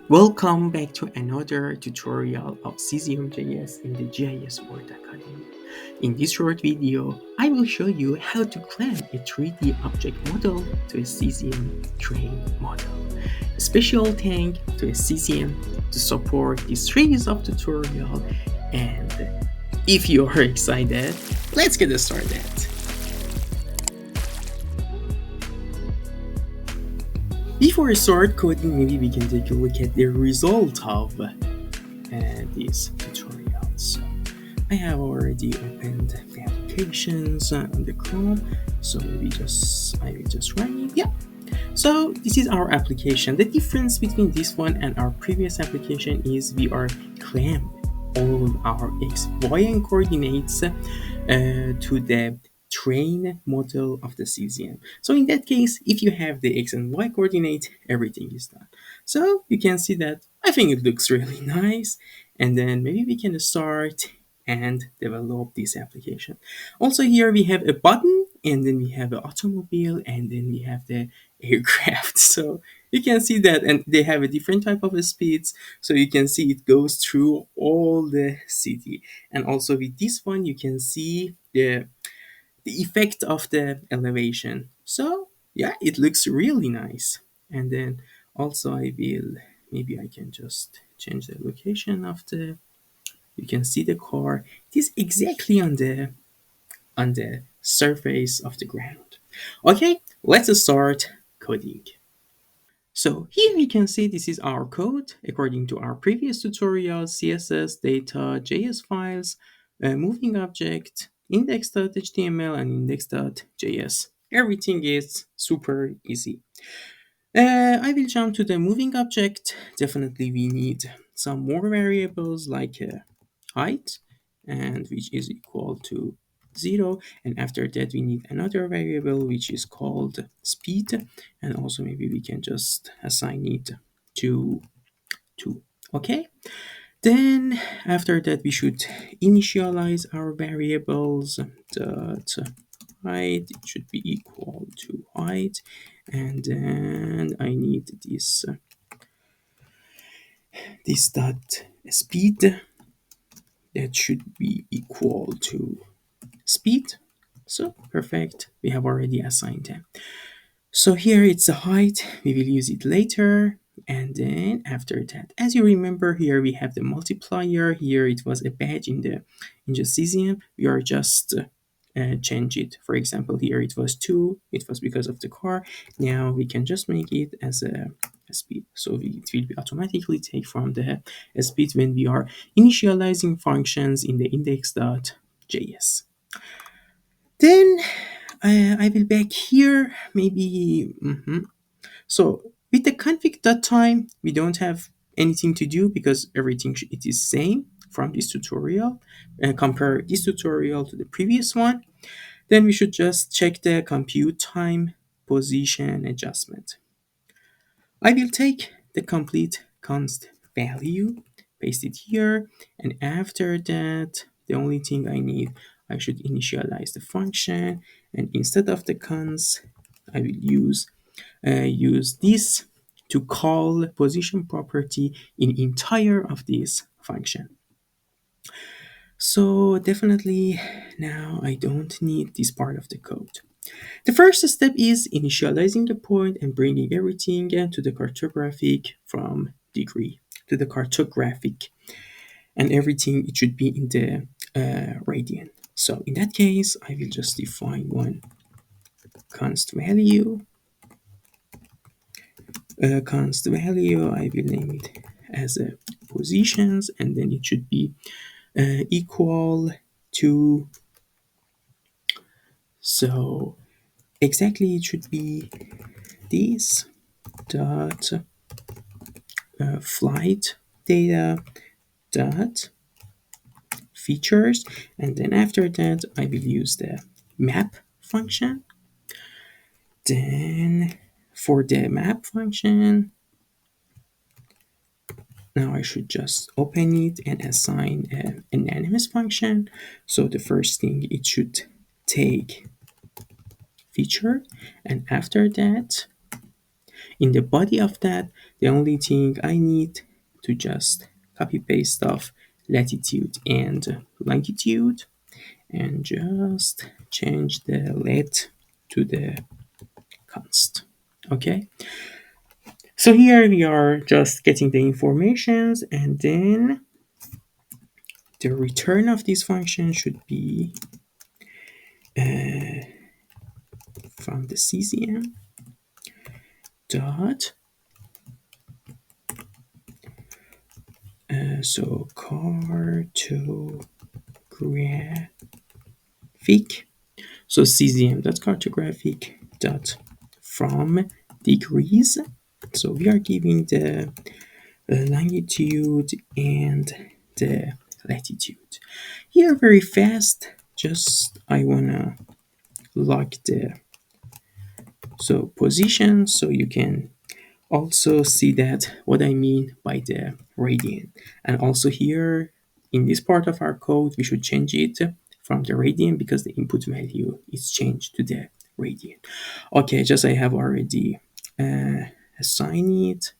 Welcome back to another tutorial of CesiumJS in the GIS World Academy. In this short video, I will show you how to clamp a 3D object model to a Cesium train model. A special thank to a Cesium to support this series of tutorial, and if you are excited, let's get started. Before we start coding, maybe we can take a look at the result of this tutorial. So I have already opened the applications on the Chrome. So I will just run it. Yeah. So this is our application. The difference between this one and our previous application is we are clamped all of our x, y, and coordinates to the train model of the Cesium. So in that case, if you have the x and y coordinate, everything is done. So you can see that I think it looks really nice. And then maybe we can start and develop this application. Also here we have a button, and then we have an automobile, and then we have the aircraft. So you can see that, and they have a different type of speeds. So you can see it goes through all the city. And also with this one, you can see the effect of the elevation. So yeah, it looks really nice. And then also maybe I can just change the location of the, you can see the car. It is exactly on the surface of the ground. Okay, let's start coding. So here you can see this is our code according to our previous tutorial: CSS, data, JS files, moving object, index.html, and index.js. Everything is super easy. I will jump to the moving object. Definitely we need some more variables like height, and which is equal to 0, and after that we need another variable which is called speed, and also maybe we can just assign it to 2. Okay, then after that we should initialize our variables. Dot height, it should be equal to height, and then I need this dot speed, that should be equal to speed. So perfect, we have already assigned them. So here it's the height, we will use it later. And then after that, as you remember, here we have the multiplier. Here it was a badge in the Cesium. We are just change it. For example, here it was 2, it was because of the car. Now we can just make it as a speed. So it will be automatically take from the speed when we are initializing functions in the index.js. Then I will back here, maybe. So with the config.time, we don't have anything to do because everything it is same from this tutorial. Compare this tutorial to the previous one. Then we should just check the compute time position adjustment. I will take the complete const value, paste it here, and after that, the only thing I need, I should initialize the function, and instead of the const, I will use this to call position property in entire of this function. So definitely now I don't need this part of the code. The first step is initializing the point and bringing everything to the cartographic from degree to the cartographic, and everything it should be in the radian. So in that case, I will just define one const value. Const value, I will name it as positions, and then it should be equal to, so exactly it should be this dot flight data dot features, and then after that I will use the map function. Then for the map function, now I should just open it and assign an anonymous function. So the first thing it should take feature, and after that in the body of that, the only thing I need to just copy paste stuff latitude and longitude and just change the let to the const. Okay, so here we are just getting the informations, and then the return of this function should be from the Cesium dot so cartographic, so Cesium dot cartographic dot from degrees, so we are giving the longitude and the latitude. Here very fast, just I wanna lock the so position, so you can also see that what I mean by the radian. And also here in this part of our code, we should change it from the radian because the input value is changed to the radian. Okay, just I have already assigned it.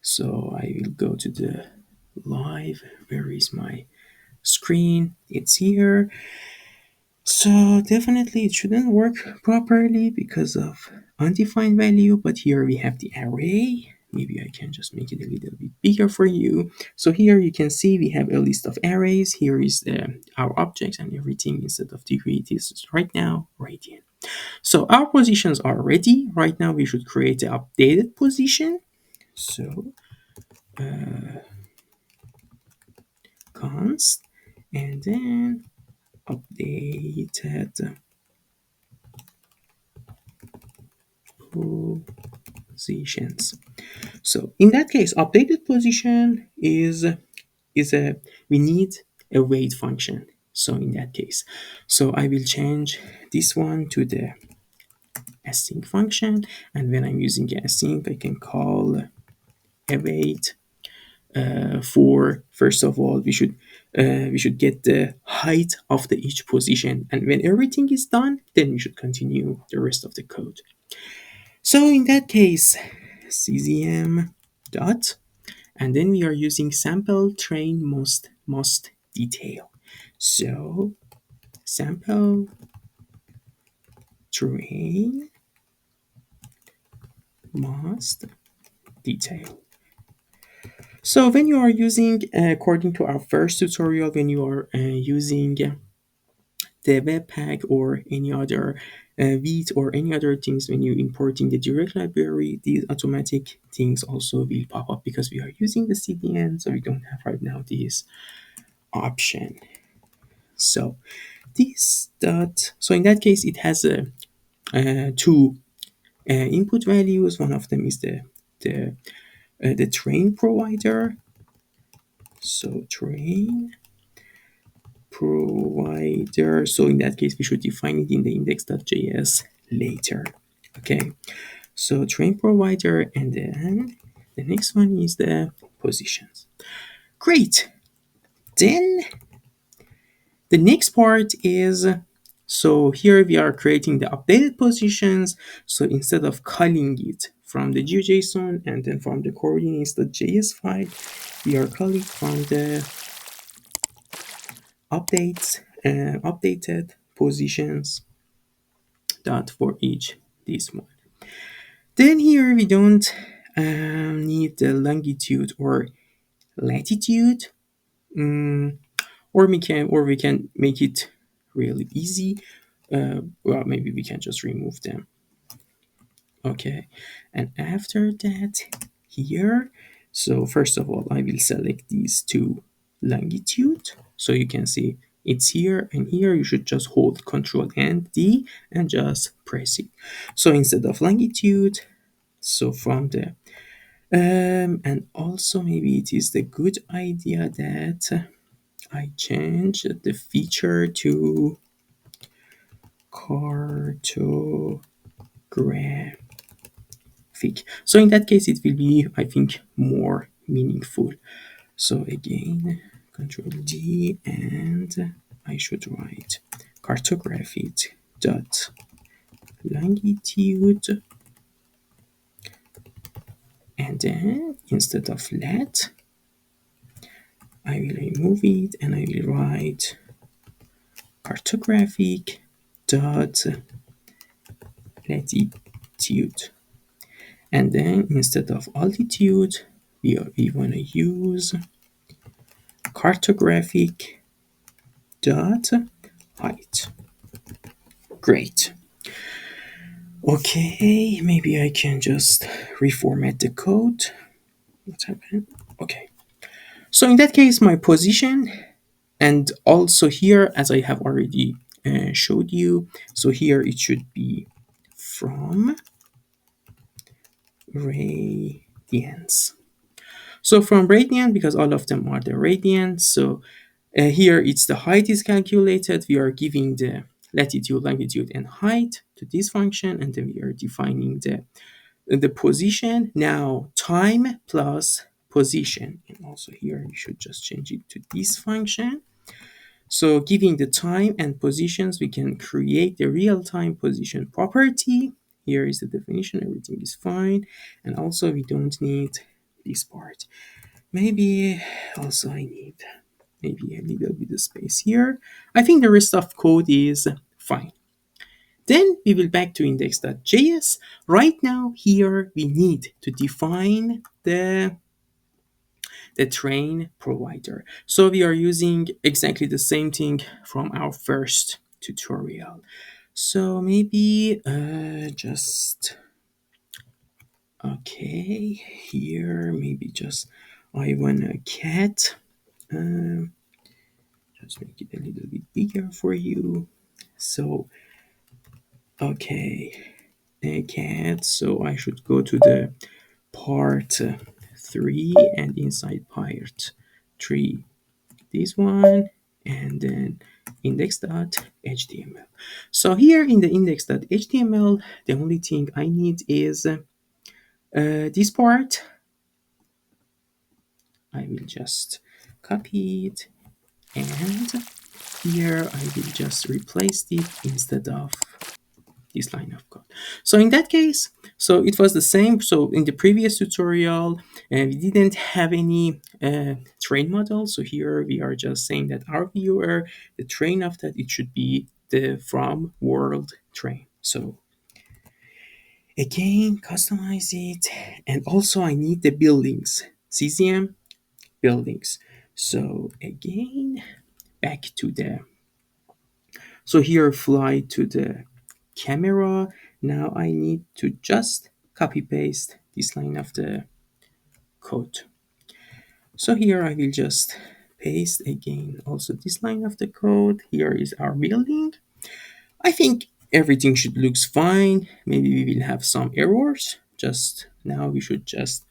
So I will go to the live. Where is my screen? It's here. So definitely it shouldn't work properly because of undefined value, but here we have the array. Maybe I can just make it a little bit bigger for you. So here you can see we have a list of arrays. Here is our objects and everything. Instead of degree, this is right now radian. So our positions are ready. Right now we should create the updated position. So const and then updated positions. So in that case, updated position is a we need a wait function. So in that case, so I will change this one to the async function, and when I'm using async, I can call await for first of all we should get the height of the each position, and when everything is done, then we should continue the rest of the code. So in that case, Cesium dot, and then we are using sample train most detail. So sample train most detail. So when you are using, according to our first tutorial, when you are using the webpack or any other Vite or any other things, when you importing the direct library, these automatic things also will pop up because we are using the CDN, so we don't have right now this option. So this dot, so in that case, it has two input values. One of them is the train provider. So train provider. So in that case, we should define it in the index.js later. Okay. So train provider, and then the next one is the positions. Great. Then the next part is, so here we are creating the updated positions. So instead of calling it from the GeoJSON and then from the coordinates.js file, we are calling from the updated positions dot for each this one. Then here we don't need the longitude or latitude, or we can make it really easy. Well, maybe we can just remove them. Okay, and after that, here, so first of all, I will select these two longitude. So you can see it's here and here. You should just hold Control and D and just press it. So instead of longitude, so from the and also maybe it is the good idea that I change the feature to cartographic. So in that case, it will be, I think, more meaningful. So again, Control D, and I should write cartographic dot longitude And then instead of let, I will remove it and I will write cartographic dot latitude. And then instead of altitude, we want to use cartographic dot height. Great. Okay, maybe I can just reformat the code. What's happening? Okay. So in that case, my position, and also here, as I have already showed you, so here it should be from radians. So from radian, because all of them are the radians, so here it's the height is calculated. We are giving the latitude, longitude, and height to this function, and then we are defining the position. Now time plus position, and also here you should just change it to this function. So giving the time and positions, we can create the real-time position property. Here is the definition, everything is fine. And also we don't need this part. Maybe also I need maybe a little bit of space here. I think the rest of code is fine. Then we will back to index.js. Right now here we need to define the train provider. So we are using exactly the same thing from our first tutorial. So maybe just okay here maybe just I want a cat. Uh, just make it a little bit bigger for you. So okay, a cat. So I should go to the part 3 and inside part 3 this one, and then index.html. So here in the index.html, the only thing I need is this part. I will just copy it, and here I will just replace it instead of this line of code. So in that case, so it was the same. So in the previous tutorial, we didn't have any train model. So here we are just saying that our viewer, the train of that, it should be the from world train. So again, customize it. And also I need the buildings, Cesium buildings. So again, back to the, so here fly to the camera. Now I need to just copy paste this line of the code. So here I will just paste again also this line of the code. Here is our building. I think everything should looks fine. Maybe we will have some errors. Just now we should just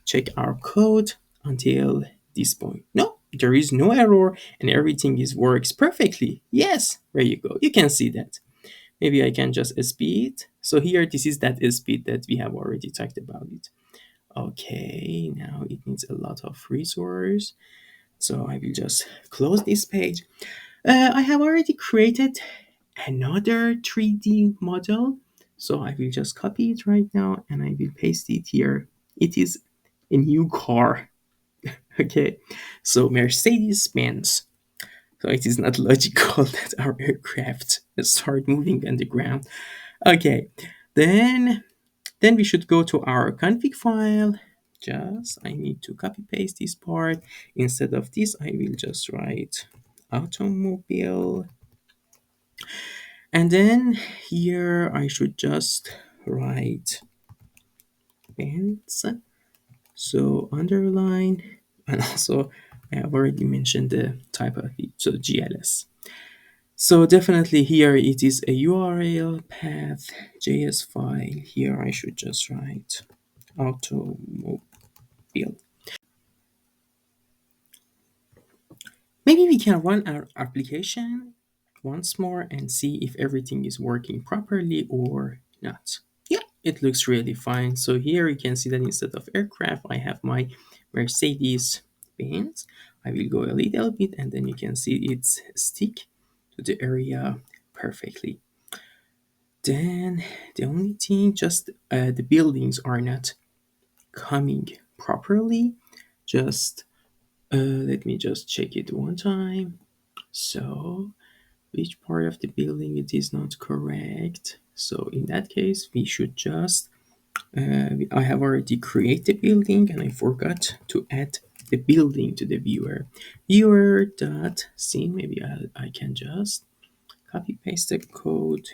check our code until this point. No, there is no error and everything is works perfectly. Yes, there you go. You can see that. Maybe I can just speed. So here, this is that speed that we have already talked about it. Okay, now it needs a lot of resource. So I will just close this page. I have already created another 3D model. So I will just copy it right now and I will paste it here. It is a new car. Okay, so Mercedes-Benz. So it is not logical that our aircraft start moving on the ground. Okay, then then we should go to our config file. Just I need to copy paste this part. Instead of this, I will just write automobile. And then here I should just write Benz. So underline, and also I have already mentioned the type of it, so GLS. So definitely here it is a URL path JS file. Here I should just write automobile. Maybe we can run our application once more and see if everything is working properly or not. Yeah, it looks really fine. So here you can see that instead of aircraft, I have my Mercedes Benz. I will go a little bit and then you can see it's stick to the area perfectly. Then the only thing, just the buildings are not coming properly. Just let me just check it one time. So which part of the building it is not correct? So in that case, we should just I have already created the building and I forgot to add the building to the viewer. Viewer dot scene. Maybe I can just copy paste the code.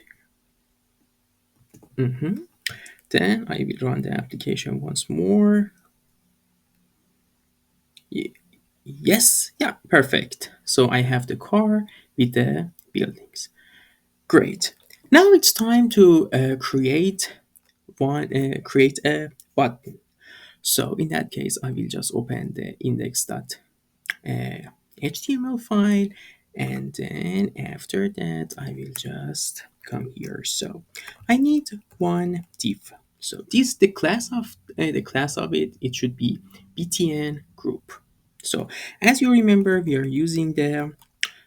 Then I will run the application once more. Yes, yeah, perfect. So I have the car with the buildings. Great. Now it's time to create a button. So in that case, I will just open the index.html file, and then after that, I will just come here. So I need one div. So this the class of it. It should be btn group. So as you remember, we are using the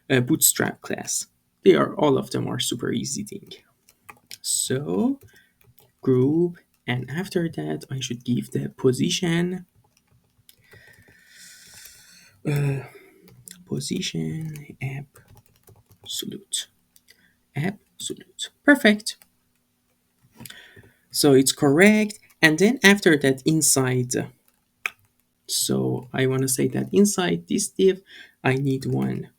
bootstrap class. They are all of them are super easy thing. So group, and after that I should give the position position absolute perfect. So it's correct, and then after that inside, so I want to say that inside this div I need one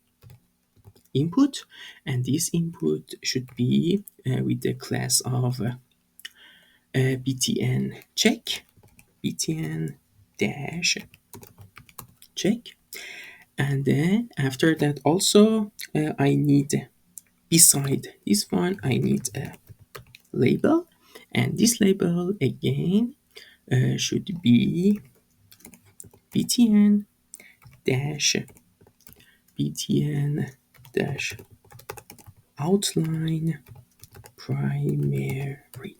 input, and this input should be with the class of btn check, btn dash check. And then after that also I need, beside this one I need a label, and this label again should be btn dash btn dash outline primary.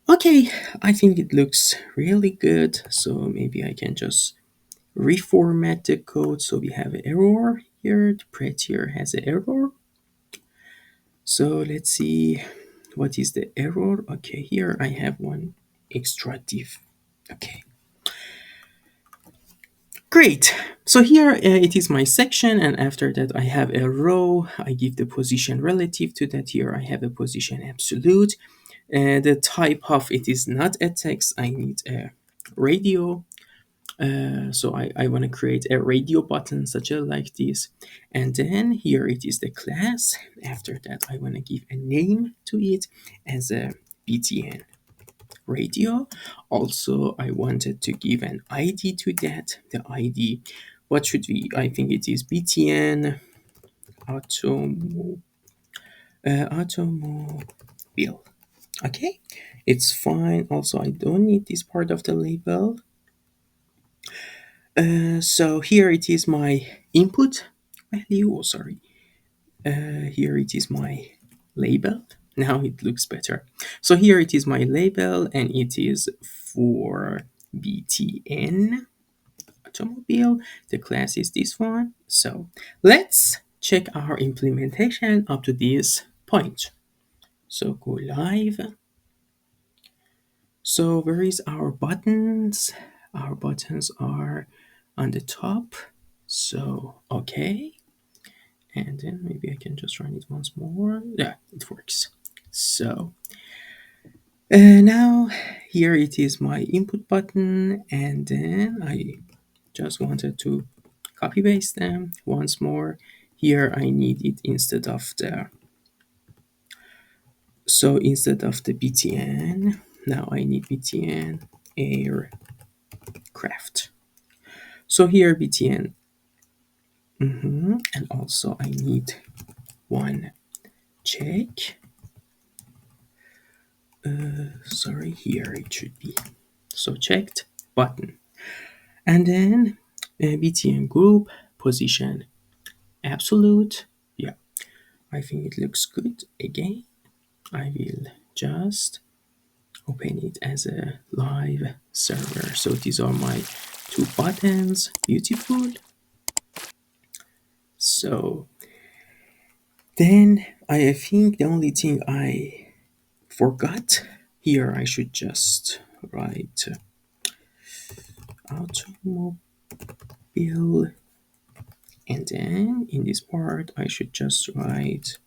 Okay, I think it looks really good, so maybe I can just reformat the code. So we have an error here, the prettier has an error. So let's see what is the error. Okay, here I have one extra div. Okay, great. So here it is my section, and after that I have a row. I give the position relative to that. Here I have a position absolute. The type of it is not a text. I need a radio. So I want to create a radio button such as like this, and then here it is the class. After that I want to give a name to it as a btn radio. Also I wanted to give an id to that. The id, what should we, I think it is btn automobile. Okay, it's fine. Also I don't need this part of the label. So here it is my input value. Oh, sorry. Here it is my label. Now it looks better. So here it is my label, and it is for BTN automobile. The class is this one. So let's check our implementation up to this point. So go live. So where is our buttons? Our buttons are on the top. So okay, and then maybe I can just run it once more. Yeah, it works. So now here it is my input button, and then I just wanted to copy paste them once more. Here I need it instead of the, so instead of the btn, now I need btn aircraft. So here btn, and also I need one check. Sorry, here it should be. So checked button, and then btn group position absolute. Yeah, I think it looks good. Again, I will just open it as a live server. So these are my two buttons. Beautiful. So then I think the only thing I forgot here, I should just write automobile, and then in this part I should just write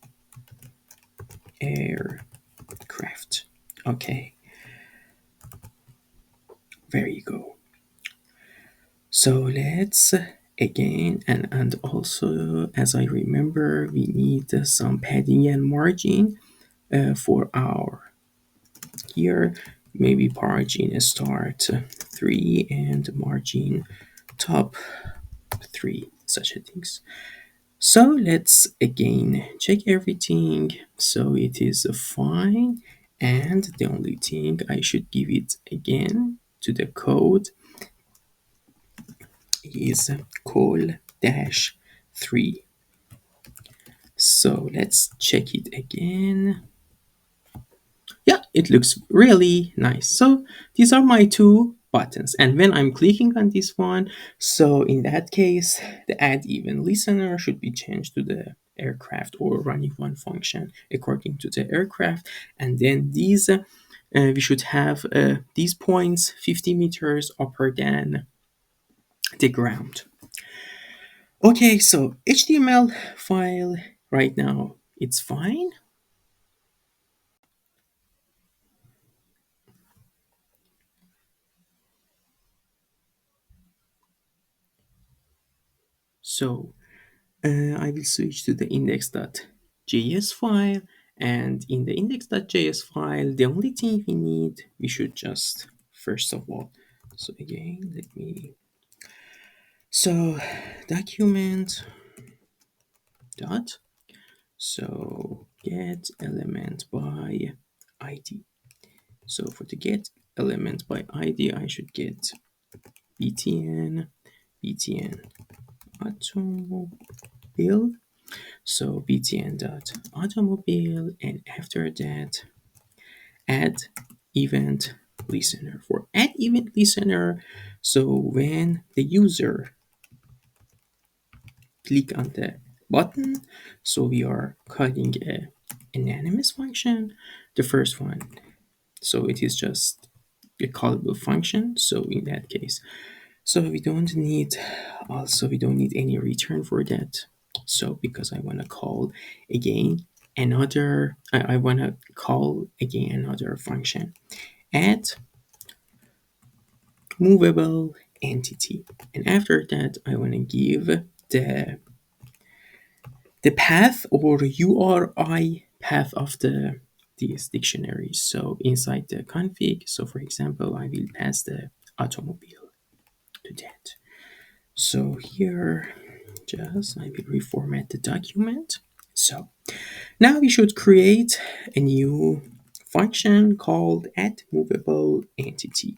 aircraft. Okay, there you go. So let's again, and also as I remember, we need some padding and margin for our here. Maybe margin start 3 and margin top 3, such a things. So let's again check everything. So it is fine, and the only thing I should give it again to the code is call dash 3. So let's check it again. Yeah, it looks really nice. So these are my two buttons, and when I'm clicking on this one, so in that case the add even listener should be changed to the aircraft or running one function according to the aircraft, and then these we should have these points 50 meters upper than the ground. Okay, so HTML file right now it's fine. So I will switch to the index.js file, and in the index.js file the only thing we should just first of all, so again let me, so document dot, so get element by id. So for the get element by id I should get btn automobile. So btn dot automobile, and after that add event listener. For add event listener, so when the user click on the button, so we are calling a anonymous function, the first one, so it is just a callable function. So in that case, so we don't need any return for that. So because I want to call again I want to call again another function, add movable entity, and after that I want to give the path or URI path of these dictionaries. So inside the config, so for example I will pass the automobile to that. So here just I will reformat the document. So now we should create a new function called add movable entity.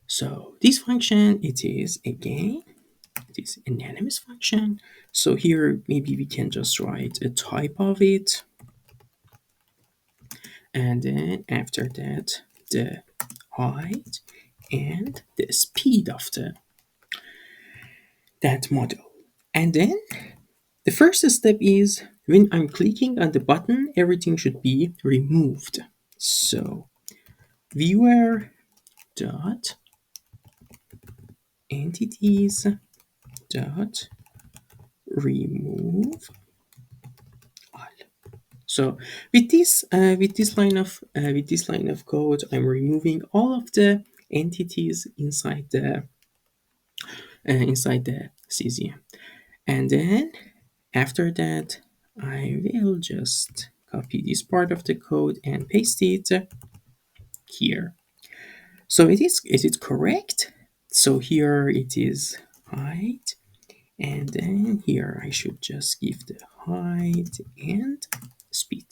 So this function, it is again this anonymous function. So here maybe we can just write a type of it, and then after that the height and the speed of that model. And then the first step is when I'm clicking on the button, everything should be removed. So viewer dot entities dot remove all. So with this line of code, I'm removing all of the entities inside the Cesium, and then after that, I will just copy this part of the code and paste it here. So is it correct? So here it is height, and then here I should just give the height and speed.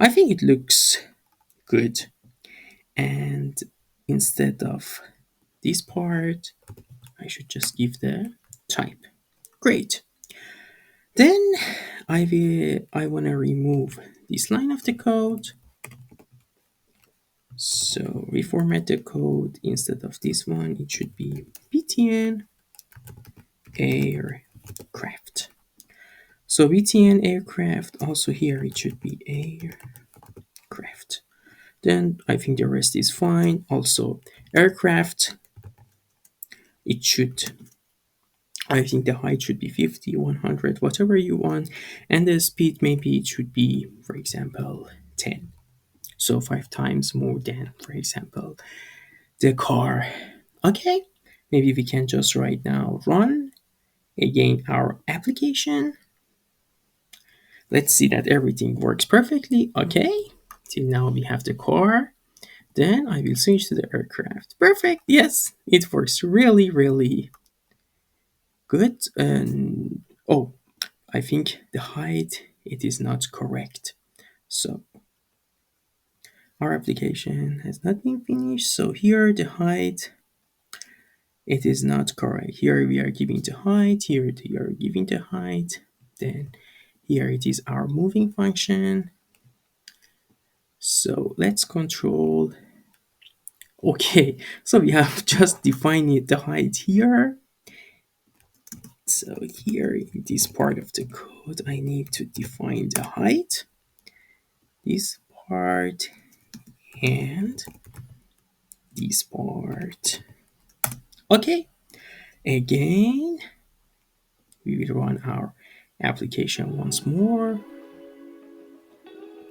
I think it looks good. And instead of this part, I should just give the type. Great. Then I want to remove this line of the code. So reformat the code. Instead of this one, it should be btn aircraft. So btn aircraft, also here it should be aircraft. Then I think the rest is fine. Also, aircraft, it should, I think the height should be 50, 100, whatever you want. And the speed, maybe it should be, for example, 10. So 5 times more than, for example, the car. Okay, maybe we can just right now run again our application. Let's see that everything works perfectly. Okay, till now we have the car. Then I will switch to the aircraft. Perfect. Yes, it works really, really good. And oh, I think the height it is not correct. So our application has not been finished. So here the height it is not correct. Here we are giving the height. Here we are giving the height. Then here it is our moving function. So let's control. Okay, so we have just defined the height here. So here in this part of the code, I need to define the height, this part, and this part. Okay, again, we will run our application once more.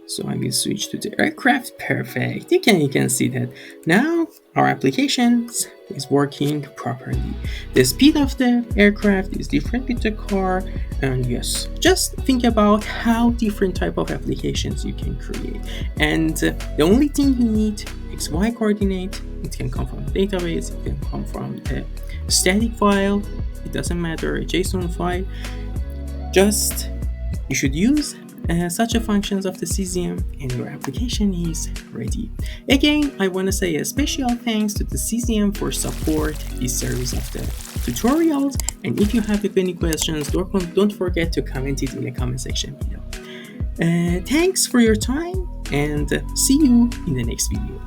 So I will switch to the aircraft. Perfect. You can see that now our application is working properly. The speed of the aircraft is different with the car, and yes, just think about how different type of applications you can create. And the only thing you need XY coordinate. It can come from a database. It can come from a static file. It doesn't matter, a JSON file. Just you should use such a functions of the Cesium and your application is ready. Again, I want to say a special thanks to the Cesium for support this series of the tutorials. And if you have any questions, don't forget to comment it in the comment section below. Thanks for your time and see you in the next video.